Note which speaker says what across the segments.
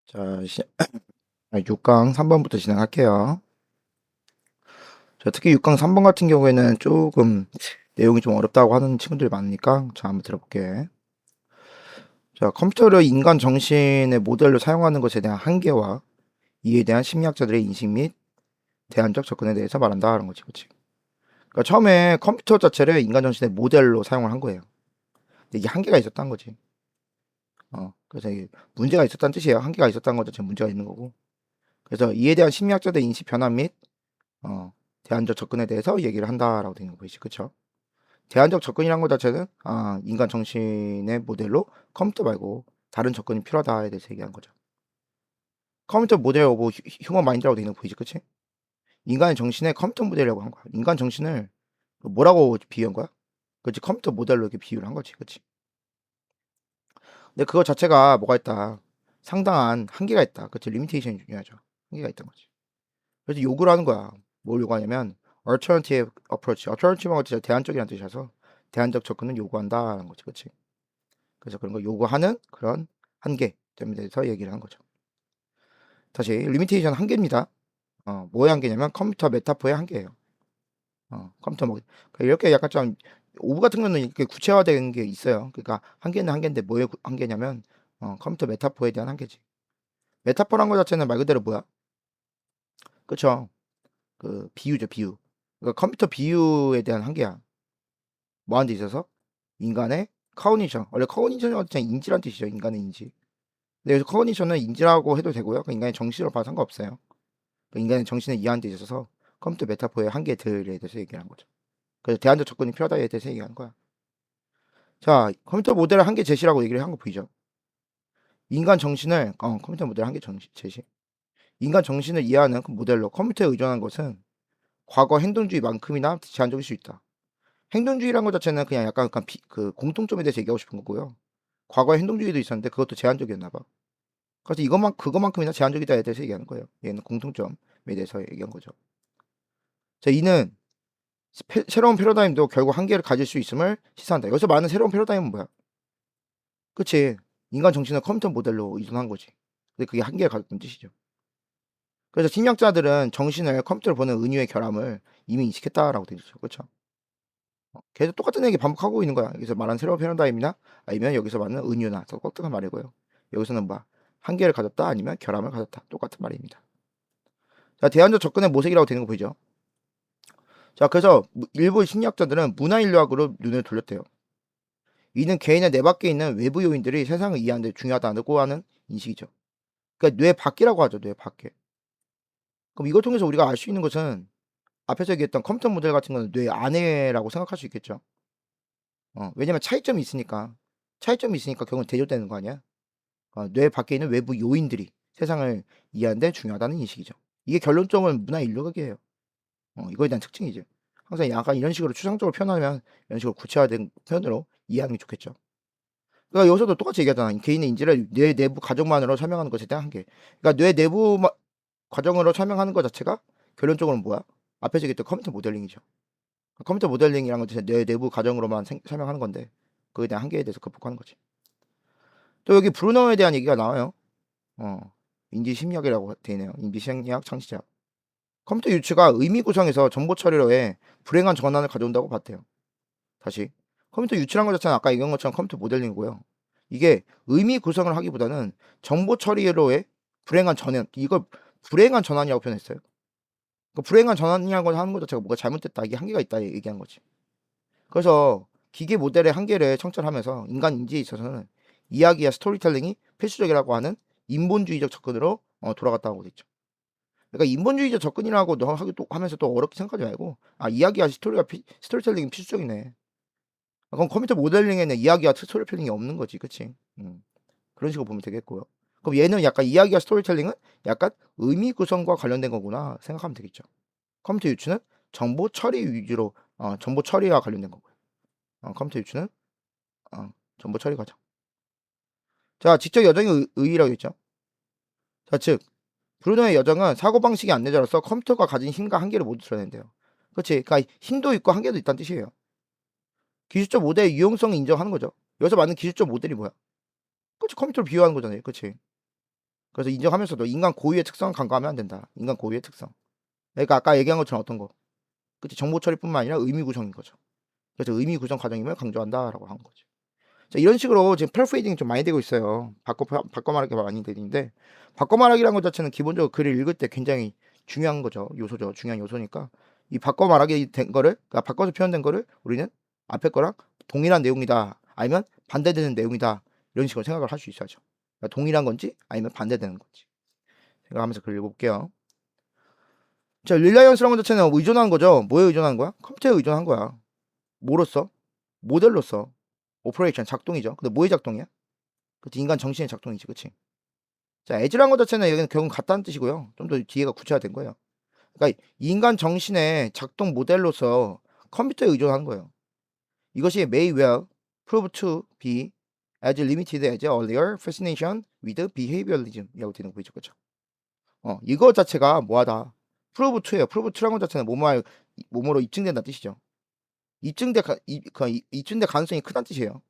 Speaker 1: 자, 6강 3번부터 진행할게요. 자, 특히 6강 3번 같은 경우에는 조금 내용이 좀 어렵다고 하는 친구들이 많으니까 자, 한번 들어볼게. 자, 컴퓨터를 인간 정신의 모델로 사용하는 것에 대한 한계와 이에 대한 심리학자들의 인식 및 대안적 접근에 대해서 말한다라는 거지, 그치? 그러니까 처음에 컴퓨터 자체를 인간 정신의 모델로 사용을 한 거예요. 근데 이게 한계가 있었다는 거지. 그래서 이게 문제가 있었다는 뜻이에요. 한계가 있었다는 것 자체 문제가 있는 거고. 그래서 이에 대한 심리학자들의 인식 변화 및 대안적 접근에 대해서 얘기를 한다라고 되는 거 보이지, 그쵸? 대안적 접근이란 것 자체는 인간 정신의 모델로 컴퓨터 말고 다른 접근이 필요하다에 대해서 얘기한 거죠. 컴퓨터 모델 오브 휴먼 마인드라고 되는 거 보이지, 그치? 인간의 정신의 컴퓨터 모델이라고 한 거야. 인간 정신을 뭐라고 비유한 거야? 그치? 컴퓨터 모델로 이렇게 비유를 한 거지, 그치? 근데 그거 자체가 뭐가 있다? 상당한 한계가 있다. 그치? 리미테이션이 중요하죠. 한계가 있다는 거지. 그래서 요구를 하는 거야. 뭘 요구하냐면 alternative approach. alternative가 진짜 대안적이라는 뜻이라서 대안적 접근을 요구한다라는 거지, 그치? 그래서 그런 걸 요구하는 그런 한계점에 대해서 얘기를 한 거죠. 다시 리미테이션 한계입니다. 뭐의 한계냐면 컴퓨터 메타포의 한계예요. 컴퓨터 뭐 그러니까 이렇게 약간 좀 오브 같은 거는 이렇게 구체화된 게 있어요. 그러니까 한계는 한계인데 뭐의 한계냐면 컴퓨터 메타포에 대한 한계지. 메타포란 거 자체는 말 그대로 뭐야? 그쵸? 그 비유죠, 비유. 그러니까 컴퓨터 비유에 대한 한계야. 뭐 하는 데 있어서? 인간의 커그니션. 원래 커그니션이 인지란 뜻이죠. 인간의 인지. 근데 여기서 커그니션은 인지라고 해도 되고요. 그 인간의 정신으로 봐도 상관없어요. 그 인간의 정신을 이해하는 데 있어서 컴퓨터 메타포의 한계들에 대해서 얘기하는 거죠. 그래서 대안적 접근이 필요하다에 대해서 얘기하는 거야. 자, 컴퓨터 모델의 한계 제시라고 얘기를 한 거 보이죠? 인간 정신을 컴퓨터 모델 한계 제시. 인간 정신을 이해하는 그 모델로 컴퓨터에 의존한 것은 과거 행동주의만큼이나 제한적일 수 있다. 행동주의란 것 자체는 그냥 약간 그 공통점에 대해서 얘기하고 싶은 거고요. 과거에 행동주의도 있었는데 그것도 제한적이었나 봐. 그래서 그것만큼이나 제한적이다에 대해서 얘기하는 거예요. 얘는 공통점에 대해서 얘기한 거죠. 자, 이는 새로운 패러다임도 결국 한계를 가질 수 있음을 시사한다. 여기서 말하는 새로운 패러다임은 뭐야? 그치? 인간 정신을 컴퓨터 모델로 의존한 거지. 근데 그게 한계를 가졌다는 뜻이죠. 그래서 심리학자들은 정신을 컴퓨터로 보는 은유의 결함을 이미 인식했다라고 되어 있죠. 그렇죠? 계속 똑같은 얘기 반복하고 있는 거야. 여기서 말하는 새로운 패러다임이나 아니면 여기서 말하는 은유나 똑같은 말이고요. 여기서는 뭐야? 한계를 가졌다 아니면 결함을 가졌다. 똑같은 말입니다. 자, 대안적 접근의 모색이라고 되는 거 보이죠? 자, 그래서 일부 심리학자들은 문화인류학으로 눈을 돌렸대요. 이는 개인의 뇌 밖에 있는 외부 요인들이 세상을 이해하는 데 중요하다고 하는 인식이죠. 그러니까 뇌 밖이라고 하죠. 뇌 밖에. 그럼 이걸 통해서 우리가 알 수 있는 것은 앞에서 얘기했던 컴퓨터 모델 같은 거는 뇌 안에라고 생각할 수 있겠죠. 왜냐면 차이점이 있으니까. 차이점이 있으니까 결국은 대조되는 거 아니야? 뇌 밖에 있는 외부 요인들이 세상을 이해하는 데 중요하다는 인식이죠. 이게 결론적으로 문화인류학이에요. 이거에 대한 특징이죠. 항상 약간 이런 식으로 추상적으로 표현하면 이런 식으로 구체화된 표현으로 이해하는 게 좋겠죠. 그러니까 여기서도 똑같이 얘기하잖아. 개인의 인지를 뇌 내부 과정만으로 설명하는 것에 대한 한계. 그러니까 뇌 내부 과정으로 설명하는 것 자체가 결론적으로는 뭐야? 앞에서 얘기했던 컴퓨터 모델링이죠. 컴퓨터 모델링이란 건 뇌 내부 과정으로만 설명하는 건데 그에 대한 한계에 대해서 극복하는 거지. 또 여기 브루너에 대한 얘기가 나와요. 어, 인지심리학이라고 되어 있네요. 인지심리학 창시자. 컴퓨터 유추가 의미 구성에서 정보 처리로의 불행한 전환을 가져온다고 봤대요. 다시 컴퓨터 유추란 것 자체는 아까 얘기한 것처럼 컴퓨터 모델링이고요. 이게 의미 구성을 하기보다는 정보 처리로의 불행한 전환, 이걸 불행한 전환이라고 표현했어요. 그 불행한 전환이라고 하는 것 자체가 뭐가 잘못됐다, 이게 한계가 있다 얘기한 거지. 그래서 기계 모델의 한계를 청찰하면서 인간 인지에 있어서는 이야기와 스토리텔링이 필수적이라고 하는 인본주의적 접근으로 돌아갔다고 되죠. 그러니까 인본주의적 접근이라고 하면서 또 어렵게 생각하지 말고 이야기와 스토리텔링이 필수적이네. 그럼 컴퓨터 모델링에는 이야기와 스토리텔링이 없는 거지, 그치? 그런 식으로 보면 되겠고요. 그럼 얘는 약간 이야기와 스토리텔링은 약간 의미 구성과 관련된 거구나 생각하면 되겠죠. 컴퓨터 유추는 정보 처리 위주로 정보 처리와 관련된 거고요. 컴퓨터 유추는 정보 처리 과정. 자, 지적 여정의 의의라고 했죠. 자, 즉 브루노의 여정은 사고방식의 안내자로서 컴퓨터가 가진 힘과 한계를 모두 드러낸대요. 그렇지? 그러니까 힘도 있고 한계도 있다는 뜻이에요. 기술적 모델의 유용성을 인정하는 거죠. 여기서 말하는 기술적 모델이 뭐야? 그렇지? 컴퓨터를 비유하는 거잖아요. 그렇지? 그래서 인정하면서도 인간 고유의 특성은 간과하면 안 된다. 인간 고유의 특성. 그러니까 아까 얘기한 것처럼 어떤 거. 그치? 정보 처리뿐만 아니라 의미 구성인 거죠. 그래서 의미 구성 과정임을 강조한다라고 하는 거죠. 자, 이런 식으로 지금 패러프레이징이 좀 많이 되고 있어요. 바꿔 말하기가 많이 되는데, 바꿔 말하기라는 것 자체는 기본적으로 글을 읽을 때 굉장히 중요한 거죠. 요소죠. 중요한 요소니까 이 바꿔 말하기 된 거를, 그러니까 바꿔서 표현된 거를 우리는 앞에 거랑 동일한 내용이다, 아니면 반대되는 내용이다, 이런 식으로 생각을 할 수 있어야죠. 그러니까 동일한 건지 아니면 반대되는 건지 생각하면서 글을 읽어볼게요. 자, 릴라이언스라는 것 자체는 의존하는 거죠. 뭐에 의존하는 거야? 컴퓨터에 의존한 거야. 뭐로써? 모델로서. 오퍼레이션 작동이죠. 근데 뭐의 작동이야? 그치, 인간 정신의 작동이지. 그치? 자, 에즈라는 것 자체는 여기는 결국 같다는 뜻이고요. 좀 더 뒤에가 구체화된 거예요. 그러니까 인간 정신의 작동 모델로서 컴퓨터에 의존하는 거예요. 이것이 may well prove to be as limited as earlier fascination with behavioralism 이라고 되는 거 보이죠. 그쵸? 이거 자체가 뭐하다. prove to예요. prove to라는 것 자체는 뭐뭐로 입증된다는 뜻이죠. 입증될 가능성이 크다는 뜻이에요.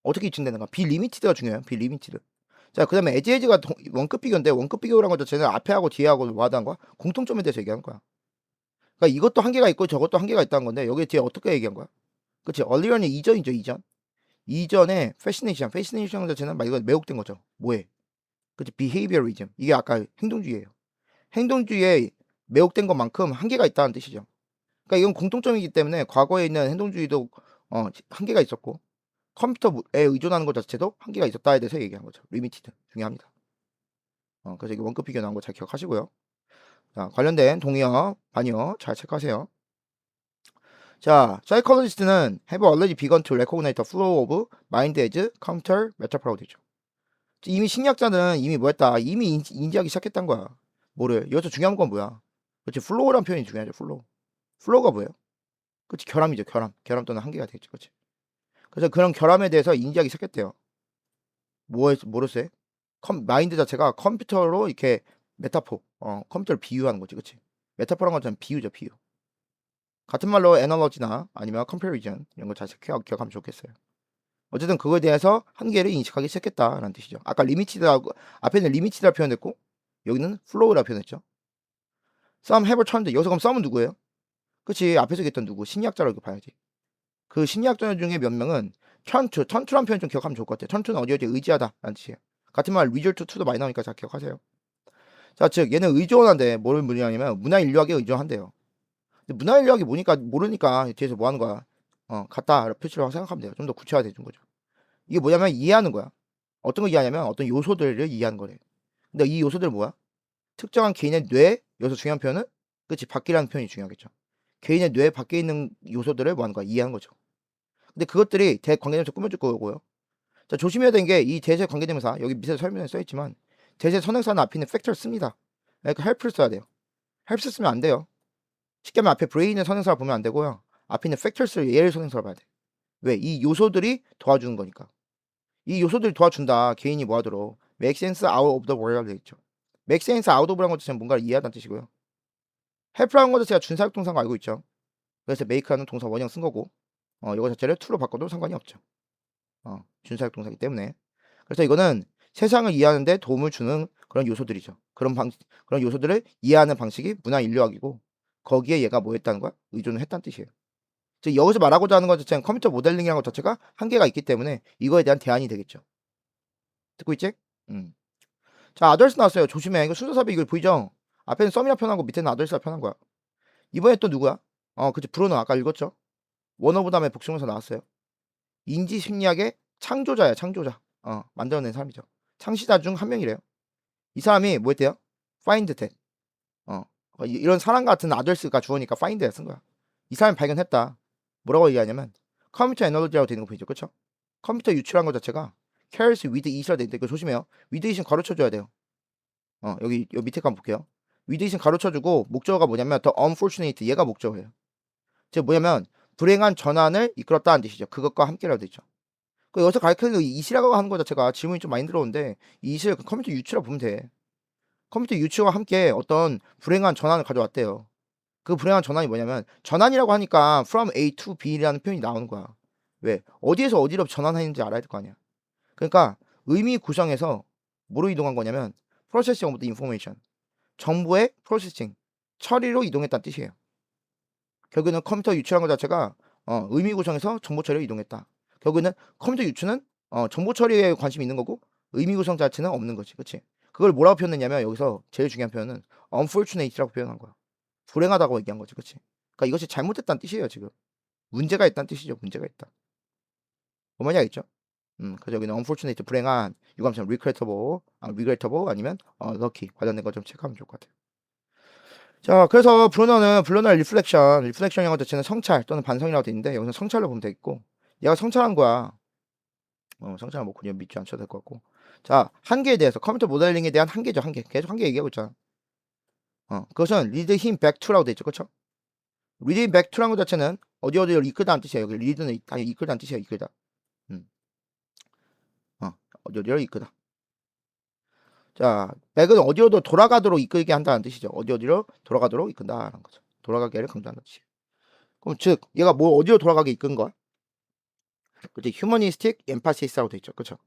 Speaker 1: 어떻게 입증되는가? 비리미티드가 중요해요. 비리미티드. 자, 그 다음에 에지가 원급 비교인데, 원급 비교라는 것 자체는 앞에 하고 뒤에 하고 뭐 하다는 거야? 공통점에 대해서 얘기하는 거야. 그러니까 이것도 한계가 있고 저것도 한계가 있다는 건데, 여기 뒤에 어떻게 얘기한 거야? 그치? earlier는 이전이죠, 이전. 이전에 fascination 자체는 말 이거 매혹된 거죠. 뭐에? 그치? behaviorism. 이게 아까 행동주의예요. 행동주의에 매혹된 것만큼 한계가 있다는 뜻이죠. 그러니까 이건 공통점이기 때문에 과거에 있는 행동주의도 한계가 있었고, 컴퓨터에 의존하는 것 자체도 한계가 있었다에 대해서 얘기한 거죠. 리미티드. 중요합니다. 그래서 이게 원급 비교 나온 거 잘 기억하시고요. 자, 관련된 동의어, 반의어 잘 체크하세요. 자, psychologist는 have already begun to recognize the flow of mind as counter metaphor라고 되죠. 이미 심리학자는 이미 뭐 했다? 이미 인지하기 시작했단 거야. 뭐를? 여기서 중요한 건 뭐야? 그렇지, flow라는 표현이 중요하죠. flow가 뭐예요? 그렇지, 결함이죠. 결함 또는 한계가 되겠죠. 그렇지. 그래서 그런 결함에 대해서 인지하기 시작했대요. 뭐로써? 마인드 자체가 컴퓨터로 이렇게 컴퓨터를 비유하는 거지. 그치? 메타포란 건 비유죠, 비유. 같은 말로 애널러지나 아니면 컴패리전 이런 거 잘 기억하면 좋겠어요. 어쨌든 그거에 대해서 한계를 인식하기 시작했다라는 뜻이죠. 아까 리미티드하고 앞에는 리미티드라 표현했고 여기는 플로우라 표현했죠. some have turned. 여기서 그럼 some은 누구예요? 그치, 앞에서 얘기했던 누구? 심리학자라고 봐야지. 그 심리학자 중에 몇 명은 turn to란 표현 좀 기억하면 좋을 것 같아요. turn to는 어디에 의지하다라는 뜻이에요. 같은 말 resort to도 많이 나오니까 잘 기억하세요. 자, 즉 얘는 의존한데 뭘 문의하냐면 문화 인류학에 의존한대요. 근데 문화 인류학이 뭐니까 모르니까 뒤에서 뭐 하는 거야? 같다 표시라고 생각하면 돼요. 좀 더 구체화돼 준 거죠. 이게 뭐냐면 이해하는 거야. 어떤 거 이해하냐면 어떤 요소들을 이해하는 거래. 근데 이 요소들 뭐야? 특정한 개인의 뇌, 여기서 중요한 표현은 그치, 밖이라는 표현이 중요하겠죠. 개인의 뇌 밖에 있는 요소들을 뭐 하는 거야? 이해하는 거죠. 근데 그것들이 대관계대명사 꾸며줄 거고요. 자, 조심해야 되는 게 이 대세 관계대명사 여기 밑에 설명에 써있지만 대세 선행사는 앞에 있는 팩터를 씁니다. 그러니까 help를 써야 돼요. help 쓰면 안 돼요. 쉽게 말하면 앞에 브레인의 선행사를 보면 안 되고요. 앞에 있는 factors를 얘를 선행사로 봐야 돼. 왜? 이 요소들이 도와주는 거니까. 이 요소들이 도와준다. 개인이 뭐 하도록. make sense out of the world 되어 있죠. make sense out of라는 것 자체는 뭔가를 이해하다는 뜻이고요. help라는 것 자체가 준사역 동사인 거 알고 있죠. 그래서 make라는 동사 원형 쓴 거고 이거 자체를 to로 바꿔도 상관이 없죠. 준사역 동사이기 때문에. 그래서 이거는 세상을 이해하는데 도움을 주는 그런 요소들이죠. 그런 요소들을 이해하는 방식이 문화 인류학이고 거기에 얘가 뭐 했다는 거야? 의존을 했다는 뜻이에요. 즉 여기서 말하고자 하는 것 자체는 컴퓨터 모델링이라는 것 자체가 한계가 있기 때문에 이거에 대한 대안이 되겠죠. 듣고 있지? 자, 아덜스 나왔어요. 조심해. 이거 순서삽입 이거 보이죠? 앞에는 썸이라 편하고 밑에는 아덜스가 편한 거야. 이번에 또 누구야? 그치, 브루노 아까 읽었죠? 원어브 다음에 복수명사 나왔어요. 인지심리학의 창조자야, 창조자. 만들어낸 사람이죠. 창시자 중 한 명이래요. 이 사람이 뭐 했대요? find that. 이런 사람 같은 아덜스가 주어니까 find에 쓴 거야. 이 사람이 발견했다. 뭐라고 얘기하냐면 컴퓨터 에너지라고 되는 거 보이죠? 그쵸? 컴퓨터 유출한 것 자체가 carries with it이라 되는데 이거 조심해요. with it은 가로쳐줘야 돼요. 여기 밑에 거 한번 볼게요. with it은 가로쳐주고 목적어가 뭐냐면 the unfortunate 얘가 목적어예요. 즉 뭐냐면 불행한 전환을 이끌었다는 뜻이죠. 그것과 함께라고 되죠. 그 여기서 가르치는 it이라고 하는 것 자체가 질문이 좀 많이 들어오는데 이 it을 컴퓨터 유출이라고 보면 돼. 컴퓨터 유출과 함께 어떤 불행한 전환을 가져왔대요. 그 불행한 전환이 뭐냐면 전환이라고 하니까 from A to B라는 표현이 나오는 거야. 왜? 어디에서 어디로 전환했는지 알아야 될 거 아니야. 그러니까 의미 구성에서 뭐로 이동한 거냐면 processing of the information. 정보의 프로세싱, 처리로 이동했다는 뜻이에요. 결국에는 컴퓨터 유출한 것 자체가 의미 구성에서 정보 처리로 이동했다. 결국에는 컴퓨터 유출은 정보 처리에 관심이 있는 거고 의미 구성 자체는 없는 거지. 그치? 그걸 뭐라고 표현했냐면 여기서 제일 중요한 표현은 unfortunate라고 표현한 거야. 불행하다고 얘기한 거지. 그치? 그러니까 이것이 잘못됐다는 뜻이에요. 지금. 문제가 있다는 뜻이죠. 문제가 있다. 뭔 말인지 알겠죠? 그래서 여기는 unfortunate, 불행한, 유감스러운, regrettable 아니면 lucky 관련된 거 좀 체크하면 좋을 것 같아요. 자, 그래서 브루너의 리플렉션 영어 자체는 성찰 또는 반성이라고 돼 있는데 여기서 성찰로 보면 되겠고 얘가 성찰한 거야. 성찰은 뭐 그냥 믿지 않셔도 될 것 같고. 자, 한계에 대해서 컴퓨터 모델링에 대한 한계죠. 한계. 계속 한계 얘기하고 있잖아. 그것은 lead him back to라고 돼 있죠. 그쵸? lead him back to라는 것 자체는 어디를 이끌다는 뜻이에요. 여기 lead는 아니 이끌다는 뜻이에요. 이끌다. 어디를 이끌다. 자, back은 어디로도 돌아가도록 이끌게 한다는 뜻이죠. 어디로 돌아가도록 이끈다라는 거죠. 돌아가게를 강조한다는 뜻이에요. 그럼 즉 얘가 뭐 어디로 돌아가게 이끈 거야? 그치? 휴머니스틱 엠파시스라고 돼 있죠. 그쵸?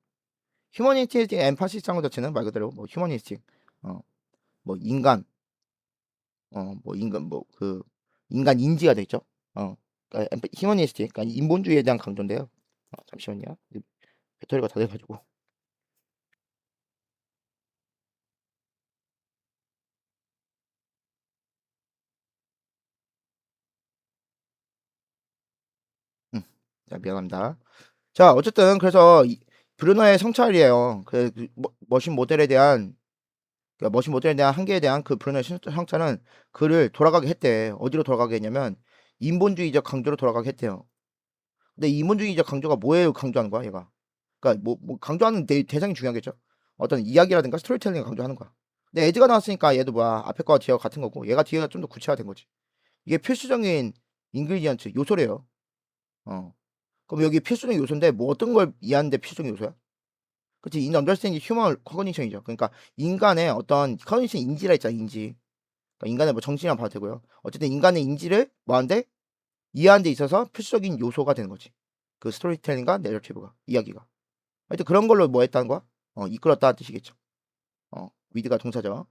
Speaker 1: 휴머니스틱 엠파시스라는 것 자체는 말 그대로 뭐 휴머니스틱 뭐 인간 뭐 인간 뭐 그 인간 인지가 돼 있죠. 그러니까 휴머니스틱 그러니까 인본주의에 대한 강조인데요. 잠시만요. 배터리가 다 돼가지고. 자, 미안합니다. 자, 어쨌든 그래서 브루너의 성찰이에요. 머신 모델에 대한 그러니까 머신 모델에 대한 한계에 대한 그 브루너의 성찰은 그를 돌아가게 했대. 어디로 돌아가게 했냐면 인본주의적 강조로 돌아가게 했대요. 근데 인본주의적 강조가 뭐예요? 강조하는 거야, 얘가. 그러니까 뭐 강조하는 대상이 중요하겠죠. 어떤 이야기라든가 스토리텔링을 강조하는 거야. 근데 에드가 나왔으니까 얘도 뭐야 앞에 거와 뒤에가 같은 거고 얘가 뒤에가 좀 더 구체화된 거지. 이게 필수적인 인그리디언트 요소래요. 그럼 여기 필수적인 요소인데 뭐 어떤 걸 이해하는데 필수적인 요소야? 그치? in understanding human cognition이죠. 그러니까 인간의 어떤 cognition 인지라 있잖아, 인지. 그러니까 인간의 뭐 정신이랑 봐도 되고요. 어쨌든 인간의 인지를 뭐한데 이해하는 데 있어서 필수적인 요소가 되는 거지. 그 스토리텔링과 내러티브가 이야기가. 하여튼 그런 걸로 뭐 했다는 거야? 이끌었다는 뜻이겠죠. with가 동사죠.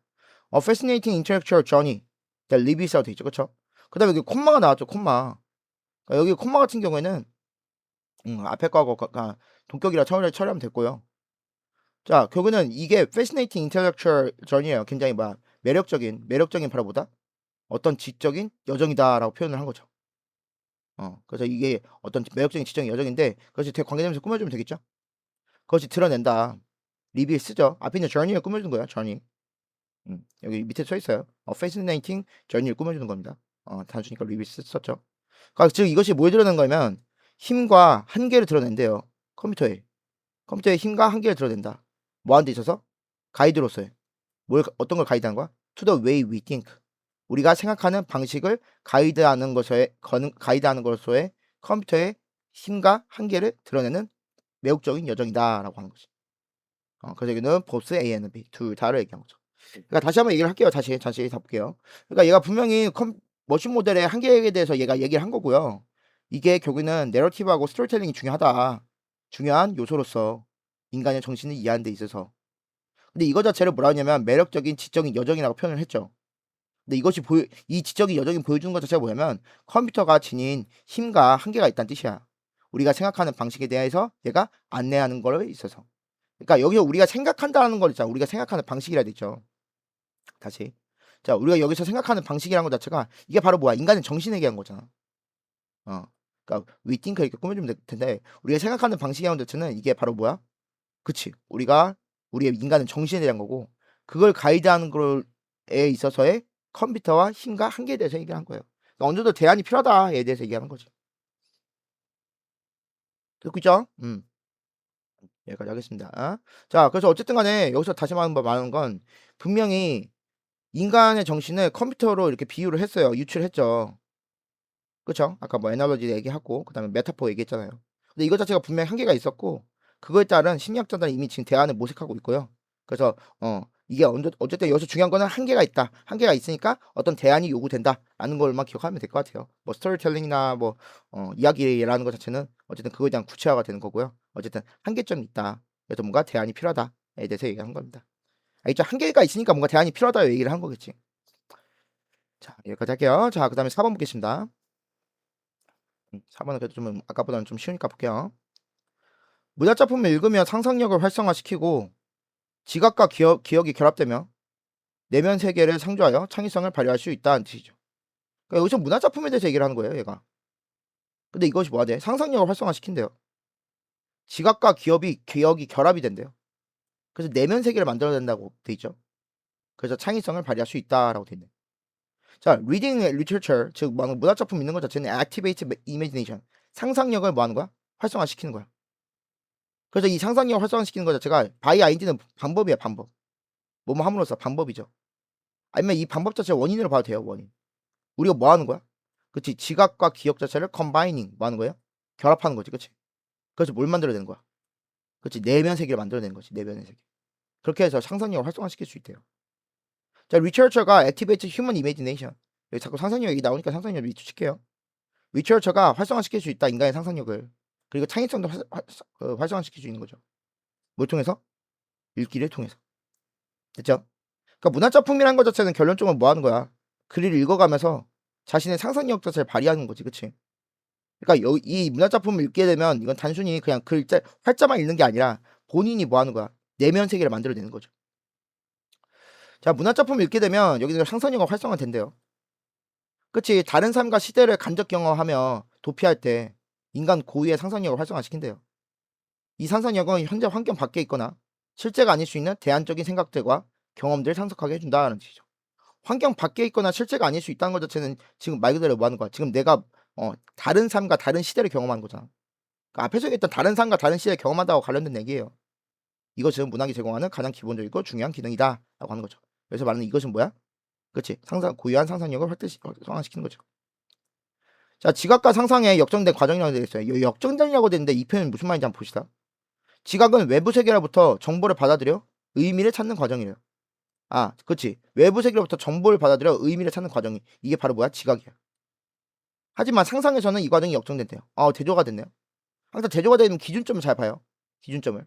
Speaker 1: fascinating intellectual journey that lives 돼 있죠. 그쵸? 그 다음에 여기 콤마가 나왔죠. 콤마. 그러니까 여기 콤마 같은 경우에는 앞에 거하고 동격이라 처리하면 됐고요. 자, 결국에는 이게 fascinating intellectual journey예요. 굉장히 매력적인 바라보다 어떤 지적인 여정이다라고 표현을 한 거죠. 그래서 이게 어떤 매력적인 지적인 여정인데 그것이 되게 관계되면서 꾸며주면 되겠죠. 그것이 드러낸다. 리뷰에 쓰죠. 앞에 있는 journey를 꾸며주는 거야. journey. 여기 밑에 써 있어요. fascinating journey를 꾸며주는 겁니다. 단순히니까 리뷰에 썼죠. 그러니까 즉 이것이 뭘 드러낸 거냐면 힘과 한계를 드러낸대요. 컴퓨터의 힘과 한계를 드러낸다. 뭐하는 데 있어서? 가이드로서의. 어떤 걸 가이드하는 거야? To the way we think. 우리가 생각하는 방식을 가이드하는 것으로의 컴퓨터의 힘과 한계를 드러내는 매혹적인 여정이다라고 하는 거지. 그래서 여기는 보스 A and B 둘 다를 얘기한 거죠. 그러니까 다시 한번 얘기를 할게요. 다시 해볼게요. 그러니까 얘가 분명히 머신 모델의 한계에 대해서 얘가 얘기를 한 거고요. 이게 결국에는 내러티브하고 스토리텔링이 중요한 요소로서 인간의 정신을 이해하는 데 있어서. 근데 이거 자체를 뭐라 하냐면 매력적인 지적인 여정이라고 표현을 했죠. 근데 이 지적인 여정이 보여주는 것 자체가 뭐냐면 컴퓨터가 지닌 힘과 한계가 있다는 뜻이야. 우리가 생각하는 방식에 대해서 얘가 안내하는 거에 있어서. 그러니까 여기서 우리가 생각한다는 걸 있잖아. 우리가 생각하는 방식이라 됐죠. 다시. 자, 우리가 여기서 생각하는 방식이라는 것 자체가 이게 바로 뭐야? 인간의 정신에 대한 거잖아. 그러니까 we think 이렇게 꾸며주면 될 텐데 우리가 생각하는 방식이라는 것 자체는 이게 바로 뭐야? 그치. 우리의 인간의 정신에 대한 거고 그걸 가이드하는 거에 있어서의 컴퓨터와 힘과 한계에 대해서 얘기한 거예요. 그러니까 어느 정도 대안이 필요하다에 대해서 얘기하는 거지. 듣고 있죠? 여기까지 하겠습니다. 자, 그래서 어쨌든 간에 여기서 다시 말하는 건 분명히 인간의 정신을 컴퓨터로 이렇게 비유를 했어요. 유출했죠. 그쵸? 아까 뭐 애널로지 얘기하고 그다음에 메타포 얘기했잖아요. 근데 이것 자체가 분명히 한계가 있었고 그거에 따른 심리학자들은 이미 지금 대안을 모색하고 있고요. 그래서 이게 어쨌든 여기서 중요한 거는 한계가 있다. 한계가 있으니까 어떤 대안이 요구된다라는 걸만 기억하면 될 것 같아요. 뭐 스토리텔링이나 뭐 이야기라는 것 자체는 어쨌든 그거에 대한 구체화가 되는 거고요. 어쨌든 한계점이 있다. 그래서 뭔가 대안이 필요하다. 대해서 얘기한 겁니다. 알겠죠? 한계가 있으니까 뭔가 대안이 필요하다 얘기를 한 거겠지. 자, 여기까지 할게요. 자, 그 다음에 4번 보겠습니다. 4번은 그래도 좀 아까보다는 좀 쉬우니까 볼게요. 문학작품을 읽으며 상상력을 활성화시키고 지각과 기억이 결합되며 내면 세계를 창조하여 창의성을 발휘할 수 있다는 뜻이죠. 그러니까 여기서 문학작품에 대해서 얘기를 하는 거예요, 얘가. 근데 이것이 뭐가 돼? 상상력을 활성화시킨대요. 지각과 기억이 결합이 된대요. 그래서 내면 세계를 만들어낸다고 돼 있죠. 그래서 창의성을 발휘할 수 있다라고 돼 있네. 자, reading literature, 즉 문학작품 읽는 것 자체는 activate imagination, 상상력을 뭐 하는 거야? 활성화시키는 거야. 그래서 이 상상력을 활성화시키는 것 자체가 by ind는 방법이야, 방법. 뭐뭐 함으로써 방법이죠. 아니면 이 방법 자체 원인으로 봐도 돼요, 원인. 우리가 뭐 하는 거야? 그치? 지각과 기억 자체를 combining 뭐 하는 거예요? 결합하는 거지, 그치? 그래서 뭘 만들어내는 거야? 그치? 내면 세계를 만들어내는 거지, 내면의 세계. 그렇게 해서 상상력을 활성화시킬 수 있대요. 자, 리처처가 activate human imagination. 여기 자꾸 상상력 얘기 나오니까 상상력을 위축시켜요. 리처처가 활성화시킬 수 있다, 인간의 상상력을. 그리고 창의성도 활성화시킬 수 있는 거죠. 뭘 통해서? 읽기를 통해서. 됐죠? 그러니까 문학작품이라는 것 자체는 결론적으로 뭐 하는 거야? 글을 읽어가면서 자신의 상상력 자체를 발휘하는 거지, 그치? 그러니까 이 문학작품을 읽게 되면 이건 단순히 그냥 활자만 읽는 게 아니라 본인이 뭐 하는 거야? 내면 세계를 만들어내는 거죠. 자, 문학작품을 읽게 되면 여기서 상상력이 활성화된대요. 그치? 다른 삶과 시대를 간접 경험하며 도피할 때 인간 고유의 상상력을 활성화시킨대요. 이 상상력은 현재 환경 밖에 있거나 실제가 아닐 수 있는 대안적인 생각들과 경험들을 상속하게 해준다는 뜻이죠. 환경 밖에 있거나 실제가 아닐 수 있다는 것 자체는 지금 말 그대로 뭐 하는 거야? 지금 내가 다른 삶과 다른 시대를 경험하는 거잖아. 그러니까 앞에서 얘기했던 다른 삶과 다른 시대를 경험한다고 관련된 얘기예요. 이것은 문학이 제공하는 가장 기본적이고 중요한 기능이다 라고 하는 거죠. 그래서 말하는 이것은 뭐야? 그치? 고유한 상상력을 활성화시키는 거죠. 자, 지각과 상상의 역정된 과정이라고 되어 있어요. 이 역정된이라고 되는데 이 표현이 무슨 말인지 한번 봅시다. 지각은 외부 세계로부터 정보를 받아들여 의미를 찾는 과정이래요. 아, 그치. 외부 세계로부터 정보를 받아들여 의미를 찾는 과정이 이게 바로 뭐야? 지각이야. 하지만 상상에서는 이 과정이 역정된대요. 대조가 됐네요. 항상 대조가 되는 기준점을 잘 봐요. 기준점을.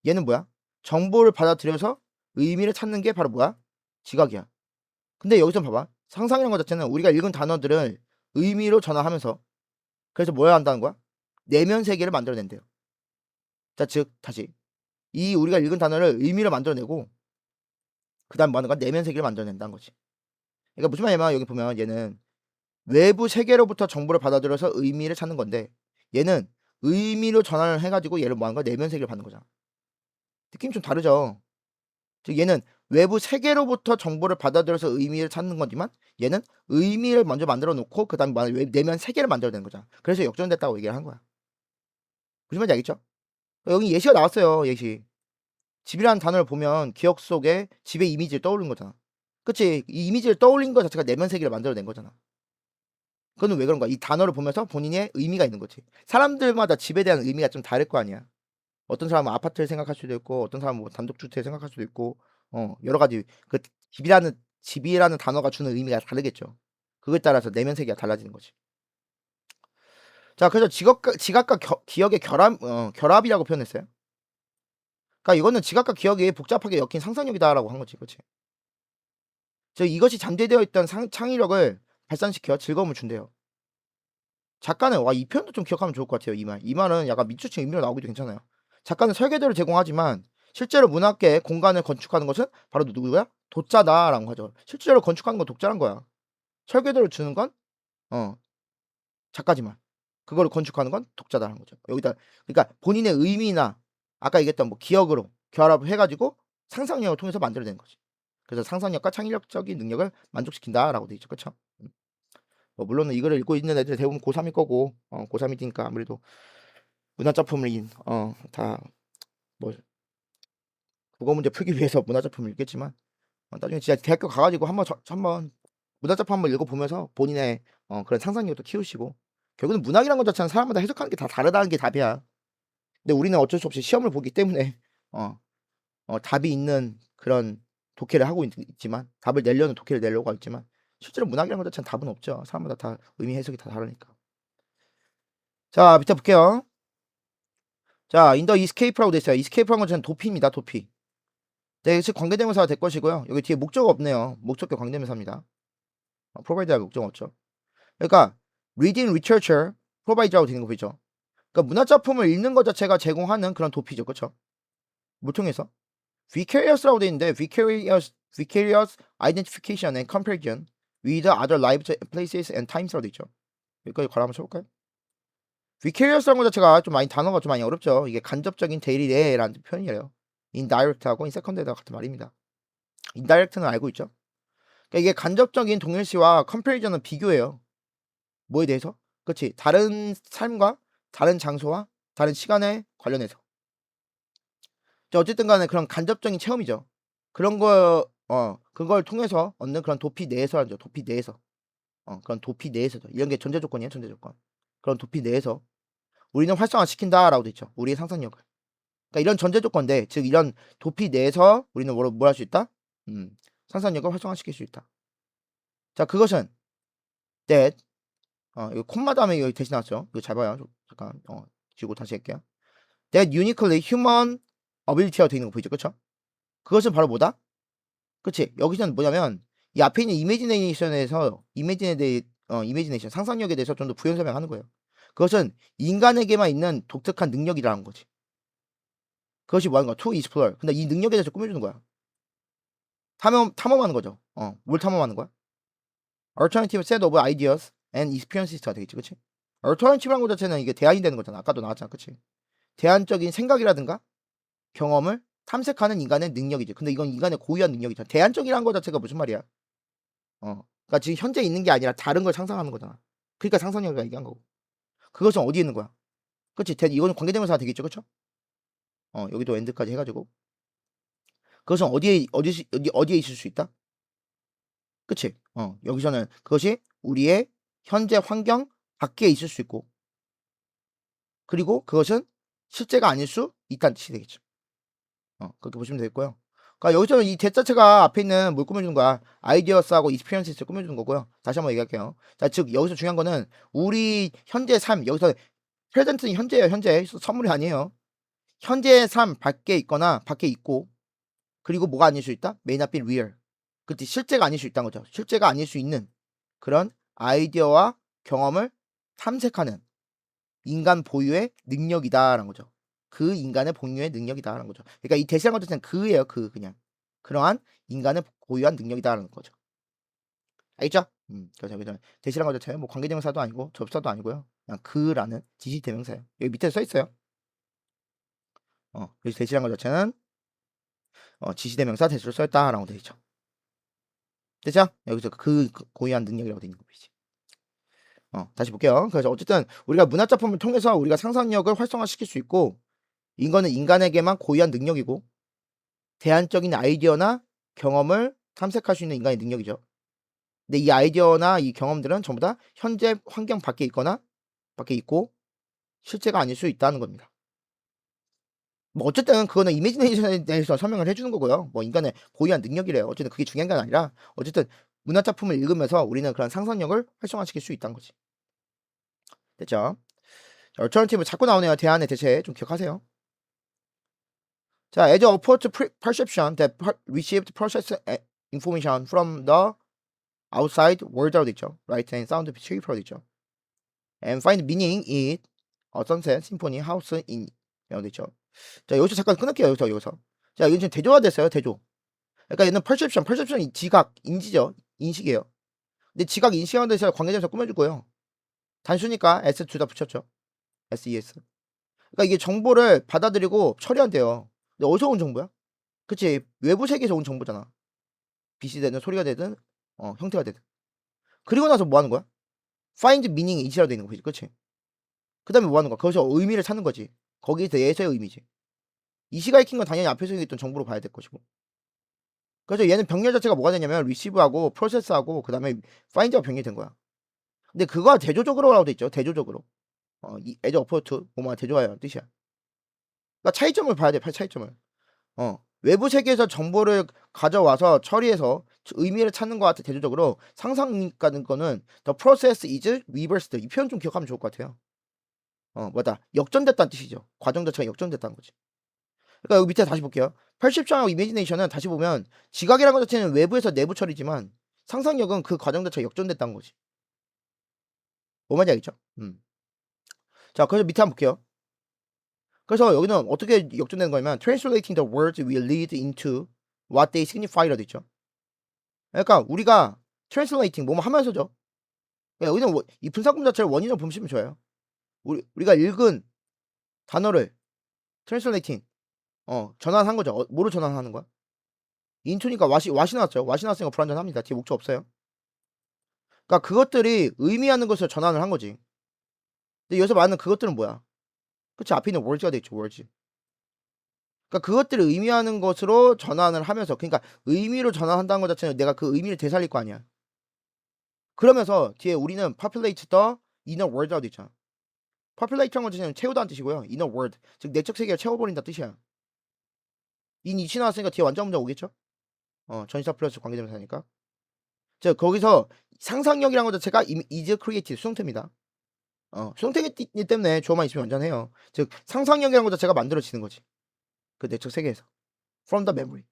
Speaker 1: 얘는 뭐야? 정보를 받아들여서 의미를 찾는 게 바로 뭐야? 지각이야. 근데 여기서 봐봐. 상상이라는 것 자체는 우리가 읽은 단어들을 의미로 전환하면서 그래서 뭐 해야 한다는 거야? 내면 세계를 만들어낸대요. 자, 즉 다시 이 우리가 읽은 단어를 의미로 만들어내고 그 다음 뭐 하는 거야? 내면 세계를 만들어낸다는 거지. 그러니까 무슨 말이냐면 여기 보면 얘는 외부 세계로부터 정보를 받아들여서 의미를 찾는 건데 얘는 의미로 전환을 해가지고 얘를 뭐 하는 거야? 내면 세계를 받는 거잖아. 느낌이 좀 다르죠? 즉 얘는 외부 세계로부터 정보를 받아들여서 의미를 찾는 거지만 얘는 의미를 먼저 만들어 놓고 그 다음에 내면 세계를 만들어내는 거잖아. 그래서 역전됐다고 얘기를 한 거야. 무슨 말인지 알겠죠? 여기 예시가 나왔어요. 예시. 집이라는 단어를 보면 기억 속에 집의 이미지를 떠올린 거잖아. 그치? 이 이미지를 떠올린 것 자체가 내면 세계를 만들어낸 거잖아. 그건 왜 그런 거야? 이 단어를 보면서 본인의 의미가 있는 거지. 사람들마다 집에 대한 의미가 좀 다를 거 아니야. 어떤 사람은 아파트를 생각할 수도 있고 어떤 사람은 뭐 단독주택을 생각할 수도 있고 여러 가지 그 집이라는 단어가 주는 의미가 다르겠죠. 그거에 따라서 내면 세계가 달라지는 거지. 자, 그래서 지각과 기억의 결합이라고 표현했어요. 그러니까 이거는 지각과 기억이 복잡하게 엮인 상상력이다라고 한 거지, 그렇지? 즉 이것이 잠재되어 있던 창의력을 발산시켜 즐거움을 준대요. 작가는 이 표현도 좀 기억하면 좋을 것 같아요. 이 말은 약간 밑줄친 의미로 나오기도 괜찮아요. 작가는 설계도를 제공하지만 실제로 문학계의 공간을 건축하는 것은 바로 누구야? 독자다라고 하죠. 실제로 건축하는 건 독자란 거야. 설계도를 주는 건 작가지만 그거를 건축하는 건 독자다라는 거죠. 여기다 그러니까 본인의 의미나 아까 얘기했던 뭐 기억으로 결합을 해가지고 상상력을 통해서 만들어내는 거지. 그래서 상상력과 창의력적인 능력을 만족시킨다라고 돼 있죠. 그렇죠? 물론 이거를 읽고 있는 애들 대부분 고3일 거고 고3이니까 아무래도 문화작품을 다 뭐 국어 문제 풀기 위해서 문화작품을 읽겠지만 나중에 진짜 대학교 가가지고 한번 문화작품 한번 읽어보면서 본인의 그런 상상력도 키우시고 결국은 문학이라는 것 자체는 사람마다 해석하는 게 다 다르다는 게 답이야. 근데 우리는 어쩔 수 없이 시험을 보기 때문에 답이 있는 그런 독해를 하고 있지만 답을 내려는 독해를 내려고 하고 있지만 실제로 문학이라는 것 자체는 답은 없죠. 사람마다 다 의미 해석이 다 다르니까. 자, 밑에 볼게요. 자, 인더 이스케이프라고 돼 있어요. 이스케이프라는 건 저는 도피입니다. 도피. 네, 즉 관계대명사가 될 것이고요. 여기 뒤에 목적 없네요. 목적격 관계대명사입니다. provide하고 목적 없죠. 그러니까 reading literature provide라고 되는 거 보이죠. 그러니까 문학작품을 읽는 것 자체가 제공하는 그런 도피죠. 그렇죠? 뭘 통해서? vicarious라고 되어 있는데 vicarious identification and comparison with other lives, places and times라고 되어 있죠. 여기까지 괄호 한번 쳐볼까요? vicarious라는 것 자체가 좀 많이 단어가 좀 많이 어렵죠. 이게 간접적인 대리래라는 표현이에요. indirect하고 insecond에다 같은 말입니다. indirect는 알고 있죠. 그러니까 이게 간접적인 동일시와 comparison은 비교예요. 뭐에 대해서? 그렇지. 다른 삶과 다른 장소와 다른 시간에 관련해서. 어쨌든 간에 그런 간접적인 체험이죠. 그런 그걸 통해서 얻는 그런 도피 내에서 하죠. 도피 내에서. 그런 도피 내에서죠. 이런 게 전제 조건이에요. 전제 조건. 그런 도피 내에서 우리는 활성화시킨다라고 돼 있죠. 우리의 상상력을. 그러니까 이런 전제 조건인데, 즉 이런 도피 내에서 우리는 뭘 할 수 있다? 상상력을 활성화시킬 수 있다. 자, 그것은 that 이거 콤마 다음에 여기 대신 나왔죠. 이거 잘 봐요. 잠깐 지우고 다시 할게요. That uniquely human ability가 되어 있는 거 보이죠? 그쵸? 그것은 바로 뭐다? 그치? 여기서는 뭐냐면 이 앞에 있는 이미지네이션에서 이미지네이션 상상력에 대해서 좀 더 부연 설명하는 거예요. 그것은 인간에게만 있는 독특한 능력이라는 거지. 그것이 뭐 하는 거야? To explore. 근데 이 능력에 대해서 꾸며주는 거야. 탐험하는 거죠. 뭘 탐험하는 거야? Alternative set of ideas and experiences가 되겠지, 그치? Alternative라는 것 자체는 이게 대안이 되는 거잖아. 아까도 나왔잖아, 그치? 대안적인 생각이라든가 경험을 탐색하는 인간의 능력이지. 근데 이건 인간의 고유한 능력이잖아. 대안적이라는 것 자체가 무슨 말이야? 그러니까 지금 현재 있는 게 아니라 다른 걸 상상하는 거잖아. 그러니까 상상력이라 얘기한 거고. 그것은 어디에 있는 거야? 그치? 이거는 관계대명사가 되겠죠, 그쵸? 여기도 엔드까지 해가지고. 그것은 어디에 있을 수 있다? 그치? 여기서는 그것이 우리의 현재 환경 밖에 있을 수 있고, 그리고 그것은 실제가 아닐 수 있다는 뜻이 되겠죠. 그렇게 보시면 되겠고요. 그러니까 여기서는 이 대 자체가 앞에 있는 뭘 꾸며주는 거야? 아이디어스하고 익스피리언스를 꾸며주는 거고요. 다시 한번 얘기할게요. 자, 즉 여기서 중요한 거는 우리 현재 삶, 여기서 프레젠트는 현재예요. 현재 선물이 아니에요. 현재의 삶 밖에 있거나 밖에 있고, 그리고 뭐가 아닐 수 있다? May not be real. 그때 실제가 아닐 수 있다는 거죠. 실제가 아닐 수 있는 그런 아이디어와 경험을 탐색하는 인간 보유의 능력이다라는 거죠. 그 인간의 본유의 능력이다라는 거죠. 그러니까 이 대시란 것 자체는 그예요. 그냥 그러한 인간의 고유한 능력이다라는 거죠. 알겠죠? 그래서 여기서 대시란 것 자체는 뭐 관계대명사도 아니고 접사도 아니고요. 그냥 그라는 지시대명사예요. 여기 밑에 써 있어요. 그래서 대시란 것 자체는 지시대명사 대시로 써있다라고 되어 있죠. 됐죠? 여기서 그 고유한 능력이라고 되어 있는 거지. 다시 볼게요. 그래서 어쨌든 우리가 문학작품을 통해서 우리가 상상력을 활성화시킬 수 있고, 이거는 인간에게만 고유한 능력이고, 대안적인 아이디어나 경험을 탐색할 수 있는 인간의 능력이죠. 근데 이 아이디어나 이 경험들은 전부 다 현재 환경 밖에 있거나 밖에 있고 실제가 아닐 수 있다는 겁니다. 뭐 어쨌든 그거는 이미지네이션에 대해서 설명을 해주는 거고요. 뭐 인간의 고유한 능력이래요. 어쨌든 그게 중요한 게 아니라 어쨌든 문학작품을 읽으면서 우리는 그런 상상력을 활성화시킬 수 있다는 거지. 됐죠? 자, 얼터너티브 자꾸 나오네요. 대안의 대체 좀 기억하세요. 자, as opposed to perception that received process information from the outside world라고 되죠. Right and sound shape라고 되죠. And find meaning in a sunset, symphony, house in 이라고 되죠. 자, 여기서 잠깐 끊을게요. 여기서. 자, 이건 지금 대조화됐어요. 대조. 그러니까 얘는 perception이 지각, 인지죠. 인식이에요. 근데 지각, 인식하는 데서 관계대명사 꾸며주고요. 단수니까 s 둘 다 붙였죠. ses. 그러니까 이게 정보를 받아들이고 처리한대요. 근데 어디서 온 정보야? 그치? 외부 세계에서 온 정보잖아. 빛이 되든 소리가 되든 형태가 되든. 그리고 나서 뭐 하는 거야? find meaning it이라고 되어 있는 거지. 그치? 그 다음에 뭐 하는 거야? 거기서 의미를 찾는 거지. 거기에 대해서의 의미지. 이 시가 익힌 건 당연히 앞에서 얘기했던 정보로 봐야 될 것이고. 그래서 얘는 병렬 자체가 뭐가 되냐면 receive하고 process하고 그 다음에 find가 병렬이 된 거야. 근데 그거와 대조적으로라고 돼 있죠. 대조적으로. 이 as opposed to 뭐만 대조하여 뜻이야. 그러니까 차이점을 봐야 돼. 차이점을. 외부 세계에서 정보를 가져와서 처리해서 의미를 찾는 것 같아. 대조적으로 상상가는 거는 the process is reversed. 이 표현 좀 기억하면 좋을 것 같아요. 뭐다 역전됐다는 뜻이죠. 과정 자체가 역전됐다는 거지. 그러니까 여기 밑에 다시 볼게요. perception하고 imagination은 다시 보면 지각이라는 것 자체는 외부에서 내부 처리지만 상상력은 그 과정 자체가 역전됐다는 거지. 뭔 말인지 알겠죠? 자, 그래서 밑에 한번 볼게요. 그래서 여기는 어떻게 역전되는 거냐면 translating the words we lead into what they signify라도 있죠. 그러니까 우리가 translating 뭐뭐 하면서죠. 그러니까 여기는 이 분사금 자체를 원인으로 보시면 좋아요. 우리가 읽은 단어를 translating 전환한 거죠. 뭐로 전환하는 거야? into니까 what이 나왔죠. what이 나왔으니까 불완전합니다. 뒤에 목적 없어요. 그러니까 그것들이 의미하는 것을 전환을 한 거지. 근데 여기서 말하는 그것들은 뭐야? 그치, 앞에 있는 words가 되겠죠. words. 그러니까 그것들을 의미하는 것으로 전환을 하면서, 그러니까 의미로 전환한다는 것 자체는 내가 그 의미를 되살릴 거 아니야. 그러면서 뒤에 우리는 populate the inner world라고 돼 있잖아. populate라는 것 자체는 채우다는 뜻이고요. inner world, 즉 내적 세계를 채워버린다 뜻이야. 이치 나왔으니까 뒤에 완전 문장 오겠죠? 전치사 플러스 관계대명사니까. 즉 거기서 상상력이라는 것 자체가 is created 수동태입니다. 수동태이기 때문에 주어만 있으면 완전해요. 즉 상상력이라는 것 자체가 만들어지는 거지. 그 내적 세계에서. From the memory.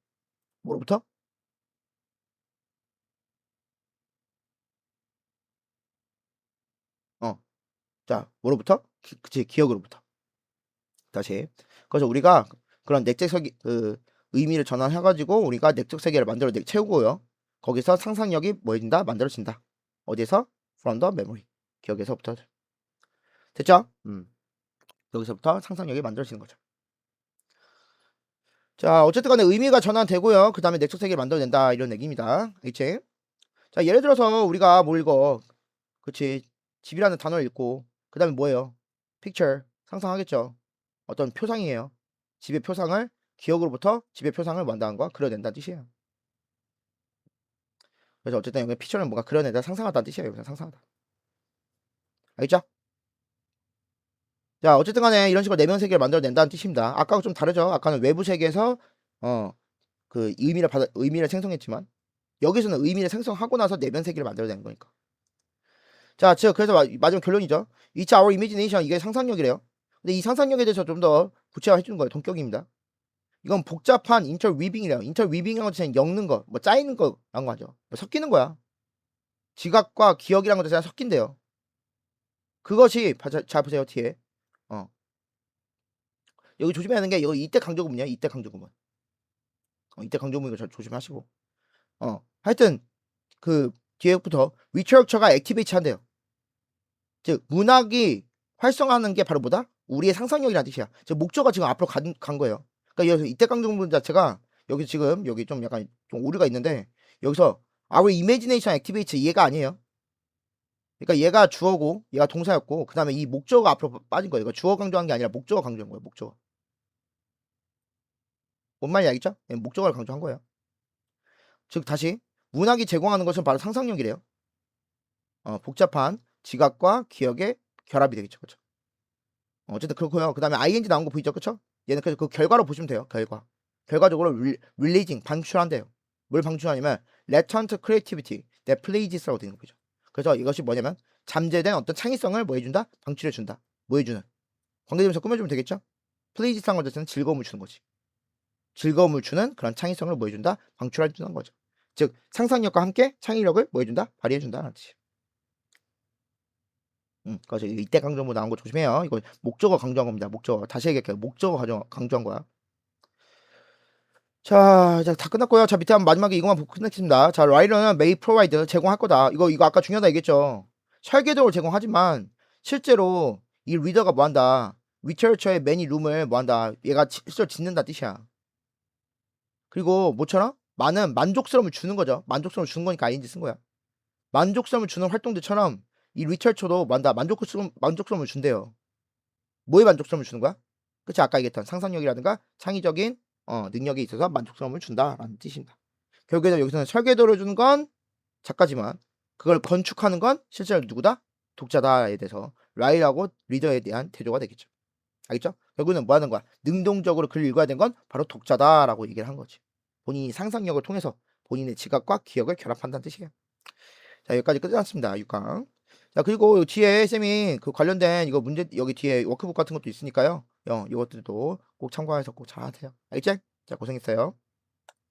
Speaker 1: 뭐로부터? 자, 뭐로부터? 그치, 기억으로부터. 다시. 그래서 우리가 그런 내적 세계, 의미를 전환해가지고 우리가 내적 세계를 만들어 채우고요. 거기서 상상력이 뭐 해진다? 만들어진다. 어디서? From the memory. 기억에서부터. 됐죠? 여기서부터 상상력이 만들어지는 거죠. 자, 어쨌든 간에 의미가 전환되고요. 그 다음에 내적 세계를 만들어낸다. 이런 얘기입니다. 알겠지? 자, 예를 들어서 우리가 뭐 읽어. 그치. 집이라는 단어를 읽고, 그 다음에 뭐예요? picture. 상상하겠죠. 어떤 표상이에요. 집의 표상을, 기억으로부터 집의 표상을 만다는 거, 그려낸다는 뜻이에요. 그래서 어쨌든 여기 picture는 뭔가 그려내다, 상상하다는 뜻이에요. 여기서 상상하다. 알겠죠? 자, 어쨌든 간에 이런 식으로 내면 세계를 만들어낸다는 뜻입니다. 아까하고 좀 다르죠? 아까는 외부 세계에서, 그 의미를 생성했지만, 여기서는 의미를 생성하고 나서 내면 세계를 만들어내는 거니까. 자, 즉 그래서 마지막 결론이죠. It's our imagination. 이게 상상력이래요. 근데 이 상상력에 대해서 좀 더 구체화해 주는 거예요. 동격입니다. 이건 복잡한 인터위빙이래요. 인터위빙이라는 것은 엮는 거, 뭐 짜이는 거라는 거 하죠. 뭐 섞이는 거야. 지각과 기억이라는 것도 잘 섞인대요. 그것이 잘 보세요. 뒤에. 여기 조심해야 하는 게 이거 이때 강조구문이야. 이때 강조구문. 이때 강조구문 이거 잘 조심하시고. 하여튼 그 뒤에부터 리처처가 액티베이트 한대요. 즉 문학이 활성화하는 게 바로 뭐다? 우리의 상상력이라는 뜻이야. 즉 목적가 지금 앞으로 간 거예요. 그러니까 여기서 이때 강조문 자체가 여기 지금 여기 좀 약간 좀 오류가 있는데 여기서 our imagination activates 얘가 아니에요. 그러니까 얘가 주어고 얘가 동사였고 그 다음에 이 목적어가 앞으로 빠진 거예요. 그러니까 주어 강조한 게 아니라 목적어 강조한 거예요. 목적어. 뭔 말인지 알겠죠? 네, 목적어를 강조한 거예요. 즉 다시 문학이 제공하는 것은 바로 상상력이래요. 복잡한 지각과 기억의 결합이 되겠죠. 그렇죠? 어쨌든 그렇고요. 그 다음에 ing 나온 거 보이죠? 그쵸? 얘는 그래서 그 결과로 보시면 돼요. 결과적으로 releasing, 방출한대요. 뭘 방출하냐면 latent creativity that pleases라고 되는 거 보이죠? 그래서 이것이 뭐냐면 잠재된 어떤 창의성을 뭐 해준다? 방출해준다. 뭐 해주는? 관계대명사 꾸며주면 되겠죠? pleases란 것 자체는 즐거움을 주는 거지. 즐거움을 주는 그런 창의성을 뭐 해준다? 방출해주는 거죠. 즉 상상력과 함께 창의력을 뭐 해준다? 발휘해준다는 뜻이에요. 그래서 이때 강조문 나온 거 조심해요. 이거 목적어 강조한 겁니다. 목적어. 다시 얘기할게요. 목적어 강조한 거야. 자, 이제 다 끝났고요. 자, 밑에 한번 마지막에 이것만 보고 끝냈습니다. 자, 라이터는 may provide 제공할 거다. 이거 아까 중요하다 얘기했죠. 설계도를 제공하지만 실제로 이 리더가 뭐 한다? 리서처의 many room을 뭐 한다? 얘가 실제로 짓는다 뜻이야. 그리고 뭐처럼? 많은 만족스러움을 주는 거죠. 만족스러움을 주는 거니까 ing 쓴 거야. 만족스러움을 주는 활동들처럼 이 리서처도 뭐 한다? 만족스러움을 준대요. 뭐에 만족스러움을 주는 거야? 그치? 아까 얘기했던 상상력이라든가 창의적인 능력에 있어서 만족스러움을 준다라는 뜻입니다. 결국에는 여기서는 설계도를 주는 건 작가지만 그걸 건축하는 건 실제로 누구다? 독자다에 대해서 라이하고 리더에 대한 태도가 되겠죠. 알겠죠? 결국에는 뭐 하는 거야? 능동적으로 글을 읽어야 되는 건 바로 독자다라고 얘기를 한 거지. 본인이 상상력을 통해서 본인의 지각과 기억을 결합한다는 뜻이에요. 자, 여기까지 끝났습니다. 6강. 자, 그리고 뒤에 쌤이 그 관련된 이거 문제 여기 뒤에 워크북 같은 것도 있으니까요. 이것들도 꼭 참고해서 꼭 잘 하세요. 알겠지? 자, 고생했어요.